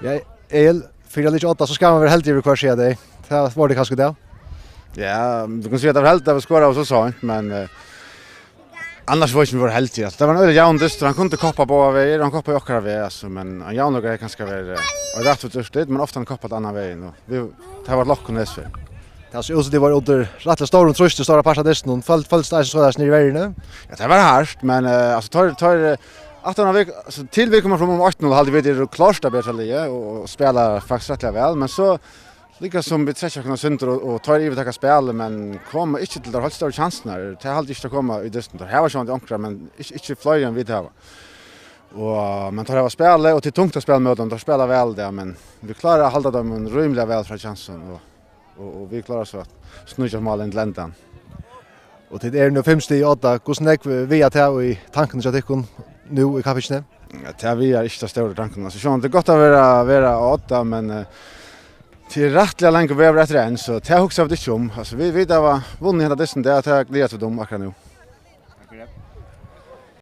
Ja, El, för lite 8 så ska man väl helt över kvar se det. Det var det kanske det. Ja, du kan säga att det var helt att skåra och så sa men annars var det inte helt i. Det var en öde jaundist, han kunde koppa på vägen, han koppade också vägen alltså men han jaundar är ganska väl och rätt ut just men ofta han koppat annan vägen och vi det har varit lock och näsför. Det så också det var under rätt stor tröst stora passa dessen föll så där nere i världen. Ja, det var hårt men alltså tar att han alltså till vi kommer från 18 hade vi det klart bättre lige och spela faktiskt rätt väl men så lika som vi träffar kunna synter och tar i att spela men kommer inte till det har stora chanser det har alltid inte komma i dessen. Här var sånt ankra men inte flyger än vi det har. Och man tar av spela och till tungt att spela med dem, de spelar väl det men vi klarar att hålla dem en rymliga väl från chansen och vi klarar så att snurra målen till ändan. Och det är nu 5-8. Hur snack vi att ha i tanken så att det kun nu i kaffeschne. Ja, vi är inte stora tanken. Så det är gott att vara 8 men till rättliga länge vi har rätt än så det har också av det som. Alltså vi har vunnit hela dessen det att jag glädjer till dem akkurat nu. Tack för det.